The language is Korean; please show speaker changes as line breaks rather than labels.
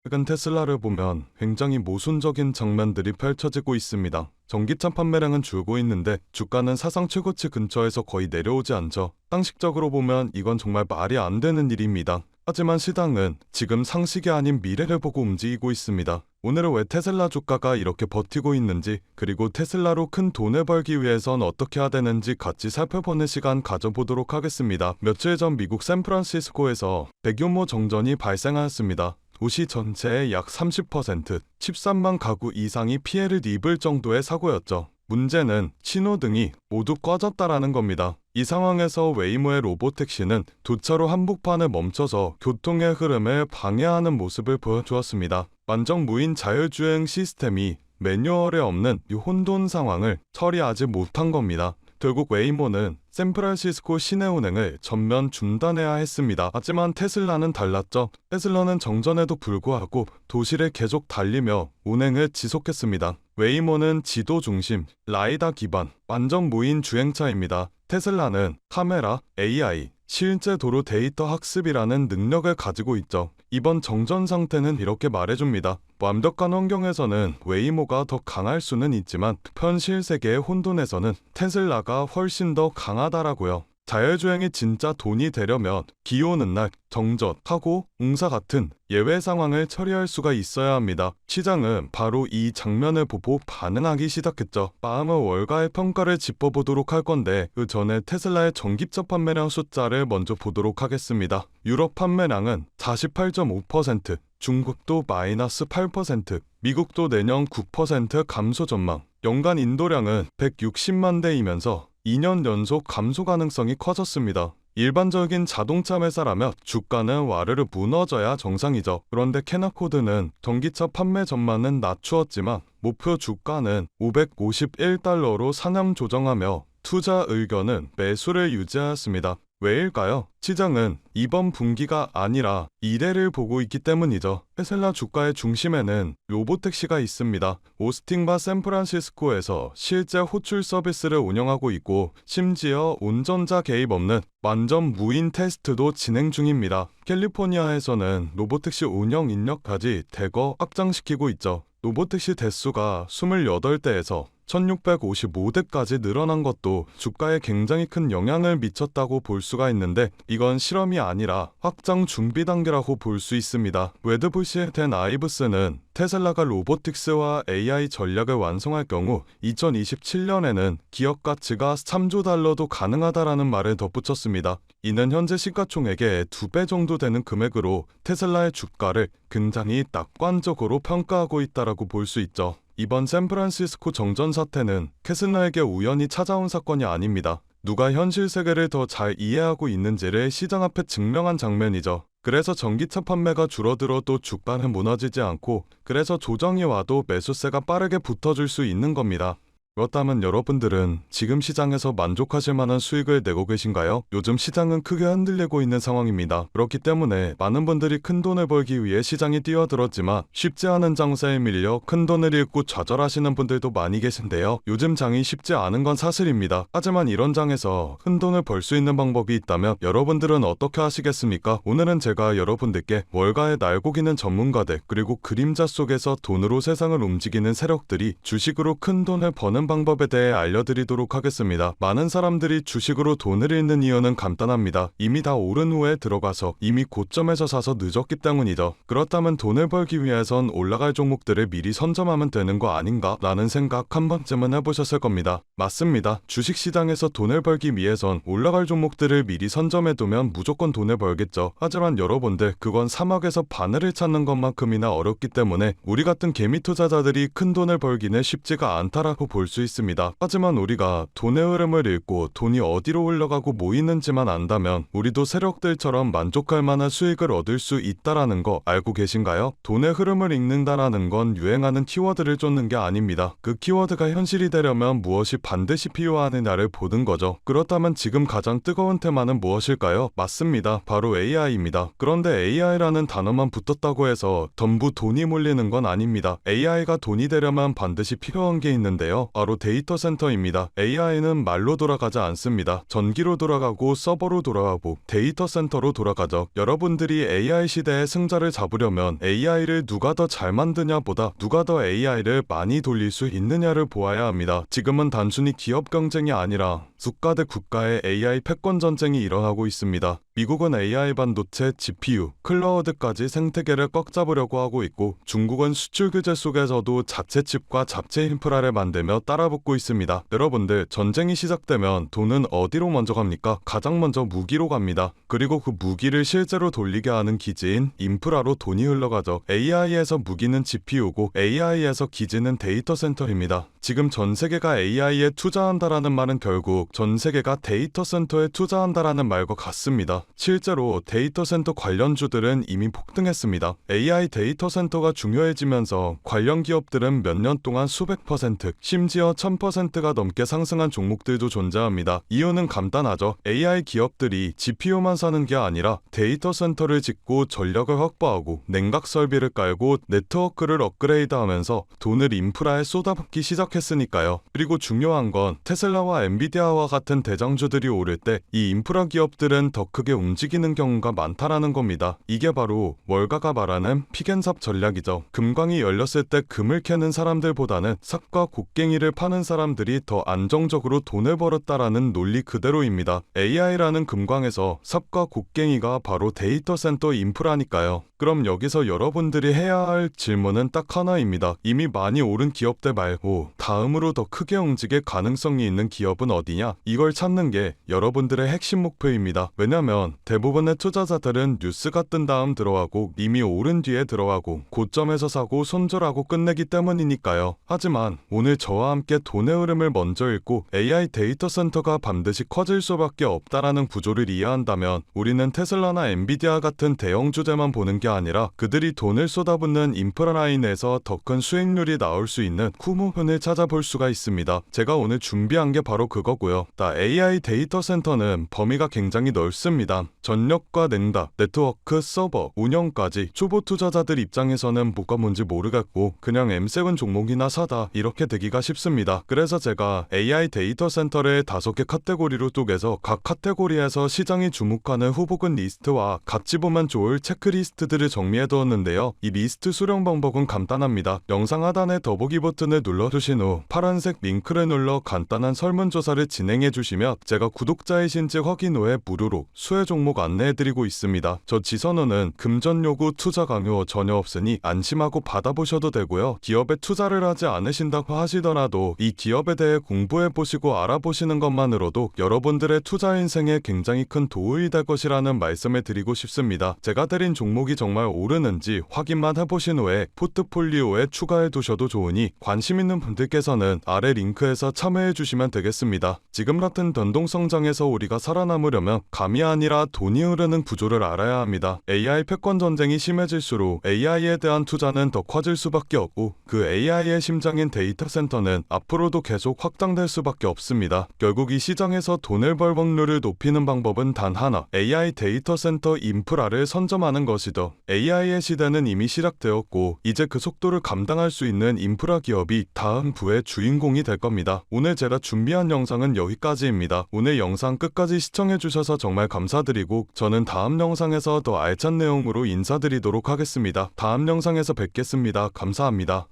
최근 테슬라를 보면 굉장히 모순적인 장면들이 펼쳐지고 있습니다. 전기차 판매량은 줄고 있는데 주가는 사상 최고치 근처에서 거의 내려오지 않죠. 상식적으로 보면 이건 정말 말이 안 되는 일입니다. 하지만 시장은 지금 상식이 아닌 미래를 보고 움직이고 있습니다. 오늘은 왜 테슬라 주가가 이렇게 버티고 있는지, 그리고 테슬라로 큰 돈을 벌기 위해선 어떻게 해야 되는지 같이 살펴보는 시간 가져보도록 하겠습니다. 며칠 전 미국 샌프란시스코에서 대규모 정전이 발생하였습니다. 도시 전체의 약 30%, 13만 가구 이상이 피해를 입을 정도의 사고였죠. 문제는 신호등이 모두 꺼졌다라는 겁니다. 이 상황에서 웨이모의 로보택시는 두 차로 한복판에 멈춰서 교통의 흐름을 방해하는 모습을 보여주었습니다. 완전 무인 자율주행 시스템이 매뉴얼에 없는 이 혼돈 상황을 처리하지 못한 겁니다. 결국 웨이모는 샌프란시스코 시내 운행을 전면 중단해야 했습니다. 하지만 테슬라는 달랐죠. 테슬라는 정전에도 불구하고 도시를 계속 달리며 운행을 지속했습니다. 웨이모는 지도 중심, 라이다 기반, 완전 무인 주행차입니다. 테슬라는 카메라, AI, 실제 도로 데이터 학습이라는 능력을 가지고 있죠. 이번 정전 상태는 이렇게 말해줍니다. 완벽한 환경에서는 웨이모가 더 강할 수는 있지만 현실 세계의 혼돈에서는 테슬라가 훨씬 더 강하다라고요. 자율주행이 진짜 돈이 되려면 비 오는 날, 정전, 사고, 응사 같은 예외 상황을 처리할 수가 있어야 합니다. 시장은 바로 이 장면을 보고 반응하기 시작했죠. 다음은 월가의 평가를 짚어보도록 할 건데 그 전에 테슬라의 전기차 판매량 숫자를 먼저 보도록 하겠습니다. 유럽 판매량은 48.5%, 중국도 마이너스 8%, 미국도 내년 9% 감소 전망, 연간 인도량은 160만 대이면서 2년 연속 감소 가능성이 커졌습니다. 일반적인 자동차 회사라면 주가는 와르르 무너져야 정상이죠. 그런데 캐나코드는 전기차 판매 전망은 낮추었지만 목표 주가는 551달러로 상향 조정하며 투자 의견은 매수를 유지하였습니다. 왜일까요? 시장은 이번 분기가 아니라 미래를 보고 있기 때문이죠. 테슬라 주가의 중심에는 로보택시가 있습니다. 오스틴과 샌프란시스코에서 실제 호출 서비스를 운영하고 있고 심지어 운전자 개입 없는 완전 무인 테스트도 진행 중입니다. 캘리포니아에서는 로보택시 운영 인력까지 대거 확장시키고 있죠. 로보택시 대수가 28대에서 1655대까지 늘어난 것도 주가에 굉장히 큰 영향을 미쳤다고 볼 수가 있는데 이건 실험이 아니라 확장 준비 단계라고 볼 수 있습니다. 웨드부시의 댄 아이브스는 테슬라가 로보틱스와 AI 전략을 완성할 경우 2027년에는 기업 가치가 3조 달러도 가능하다라는 말을 덧붙였습니다. 이는 현재 시가총액의 2배 정도 되는 금액으로 테슬라의 주가를 굉장히 낙관적으로 평가하고 있다라고 볼 수 있죠. 이번 샌프란시스코 정전 사태는 테슬라에게 우연히 찾아온 사건이 아닙니다. 누가 현실 세계를 더 잘 이해하고 있는지를 시장 앞에 증명한 장면이죠. 그래서 전기차 판매가 줄어들어도 주가는 무너지지 않고 그래서 조정이 와도 매수세가 빠르게 붙어줄 수 있는 겁니다. 그렇다면 여러분들은 지금 시장에서 만족하실 만한 수익을 내고 계신가요? 요즘 시장은 크게 흔들리고 있는 상황입니다. 그렇기 때문에 많은 분들이 큰 돈을 벌기 위해 시장에 뛰어들었지만 쉽지 않은 장세에 밀려 큰 돈을 잃고 좌절하시는 분들도 많이 계신데요. 요즘 장이 쉽지 않은 건 사실입니다. 하지만 이런 장에서 큰 돈을 벌 수 있는 방법이 있다면 여러분들은 어떻게 하시겠습니까? 오늘은 제가 여러분들께 월가의 날고기는 전문가들 그리고 그림자 속에서 돈으로 세상을 움직이는 세력들이 주식으로 큰 돈을 버는 방법에 대해 알려드리도록 하겠습니다. 많은 사람들이 주식으로 돈을 잃는 이유는 간단합니다. 이미 다 오른 후에 들어가서 이미 고점에서 사서 늦었기 때문이죠. 그렇다면 돈을 벌기 위해선 올라갈 종목들을 미리 선점하면 되는 거 아닌가? 라는 생각 한 번쯤은 해보셨을 겁니다. 맞습니다. 주식시장에서 돈을 벌기 위해선 올라갈 종목들을 미리 선점해두면 무조건 돈을 벌겠죠. 하지만 여러분들 그건 사막에서 바늘을 찾는 것만큼이나 어렵기 때문에 우리 같은 개미 투자자들이 큰 돈을 벌기는 쉽지가 않다라고 볼 수 있습니다. 하지만 우리가 돈의 흐름을 읽고 돈이 어디로 흘러가고 모이는지만 안다면 우리도 세력들처럼 만족할 만한 수익을 얻을 수 있다라는 거 알고 계신가요? 돈의 흐름을 읽는다라는 건 유행하는 키워드를 쫓는 게 아닙니다. 그 키워드가 현실이 되려면 무엇이 반드시 필요하느냐를 보는 거죠. 그렇다면 지금 가장 뜨거운 테마는 무엇일까요? 맞습니다. 바로 AI입니다. 그런데 AI라는 단어만 붙었다고 해서 전부 돈이 몰리는 건 아닙니다. AI가 돈이 되려면 반드시 필요한 게 있는데요. 바로 바로 데이터 센터입니다. AI는 말로 돌아가지 않습니다. 전기로 돌아가고 서버로 돌아가고 데이터 센터로 돌아가죠. 여러분들이 AI 시대의 승자를 잡으려면 AI를 누가 더 잘 만드냐 보다 누가 더 AI를 많이 돌릴 수 있느냐를 보아야 합니다. 지금은 단순히 기업 경쟁이 아니라 국가 대 국가의 AI 패권 전쟁이 일어나고 있습니다. 미국은 AI 반도체, GPU, 클라우드까지 생태계를 꽉 잡으려고 하고 있고 중국은 수출 규제 속에서도 자체 칩과 자체 인프라를 만들며 따라붙고 있습니다. 여러분들, 전쟁이 시작되면 돈은 어디로 먼저 갑니까? 가장 먼저 무기로 갑니다. 그리고 그 무기를 실제로 돌리게 하는 기지인 인프라로 돈이 흘러가죠. AI에서 무기는 GPU고 AI에서 기지는 데이터 센터입니다. 지금 전 세계가 AI에 투자한다라는 말은 결국 전 세계가 데이터 센터에 투자한다라는 말과 같습니다. 실제로 데이터 센터 관련주들은 이미 폭등했습니다. AI 데이터 센터가 중요해지면서 관련 기업들은 몇 년 동안 수백 %, 심지어 1000%가 넘게 상승한 종목들도 존재합니다. 이유는 간단하죠. AI 기업들이 GPU만 사는 게 아니라 데이터 센터를 짓고 전력을 확보하고 냉각 설비를 깔고 네트워크를 업그레이드하면서 돈을 인프라에 쏟아붓기 시작했으니까요. 그리고 중요한 건 테슬라와 엔비디아와 같은 대장주들이 오를 때 이 인프라 기업들은 더 크게 움직이는 경우가 많다라는 겁니다. 이게 바로 월가가 말하는 픽앤삽 전략이죠. 금광이 열렸을 때 금을 캐는 사람들보다는 삽과 곡괭이를 파는 사람들이 더 안정적으로 돈을 벌었다라는 논리 그대로입니다. AI라는 금광에서 삽과 곡괭이가 바로 데이터 센터 인프라니까요. 그럼 여기서 여러분들이 해야 할 질문은 딱 하나입니다. 이미 많이 오른 기업들 말고 다음으로 더 크게 움직일 가능성이 있는 기업은 어디냐? 이걸 찾는 게 여러분들의 핵심 목표입니다. 왜냐면 대부분의 투자자들은 뉴스가 뜬 다음 들어가고 이미 오른 뒤에 들어가고 고점에서 사고 손절하고 끝내기 때문이니까요. 하지만 오늘 저와 함께 돈의 흐름을 먼저 읽고 AI 데이터 센터가 반드시 커질 수밖에 없다라는 구조를 이해한다면 우리는 테슬라나 엔비디아 같은 대형 주제만 보는 게 아니라 그들이 돈을 쏟아붓는 인프라 라인에서 더 큰 수익률이 나올 수 있는 후무훈을 찾아볼 수가 있습니다. 제가 오늘 준비한 게 바로 그거고요. AI 데이터 센터는 범위가 굉장히 넓습니다. 전력과 냉각, 네트워크, 서버, 운영까지 초보 투자자들 입장에서는 뭐가 뭔지 모르겠고 그냥 M7 종목이나 사다 이렇게 되기가 쉽습니다. 그래서 제가 AI 데이터 센터를 5개 카테고리로 쪼개서 각 카테고리에서 시장이 주목하는 후보군 리스트와 같이 보면 좋을 체크리스트들을 정리해두었는데요. 이 리스트 수령 방법은 간단합니다. 영상 하단에 더보기 버튼을 눌러주신 후 파란색 링크를 눌러 간단한 설문조사를 진행해주시면 제가 구독자이신지 확인 후에 무료로 수혜 종목 안내해드리고 있습니다. 저 지선우는 금전 요구 투자 강요 전혀 없으니 안심하고 받아보셔도 되고요. 기업에 투자를 하지 않으신다고 하시더라도 이 기업에 대해 공부해보시고 알아보시는 것만으로도 여러분들의 투자 인생에 굉장히 큰 도움이 될 것이라는 말씀을 드리고 싶습니다. 제가 드린 종목이 정말 오르는지 확인만 해보신 후에 포트폴리오에 추가해두셔도 좋으니 관심 있는 분들께서는 아래 링크에서 참여해주시면 되겠습니다. 지금 같은 변동성장에서 우리가 살아남으려면 감이 아니라 돈이 흐르는 구조를 알아야 합니다. AI 패권 전쟁이 심해질수록 AI에 대한 투자는 더 커질 수밖에 없고 그 AI의 심장인 데이터 센터는 앞으로도 계속 확장될 수밖에 없습니다. 결국 이 시장에서 돈을 벌 확률을 높이는 방법은 단 하나, AI 데이터 센터 인프라를 선점하는 것이죠. AI의 시대는 이미 시작되었고 이제 그 속도를 감당할 수 있는 인프라 기업이 다음 부의 주인공이 될 겁니다. 오늘 제가 준비한 영상은 여기까지입니다. 오늘 영상 끝까지 시청해주셔서 정말 감사드리고 저는 다음 영상에서 더 알찬 내용으로 인사드리도록 하겠습니다. 다음 영상에서 뵙겠습니다. 감사합니다.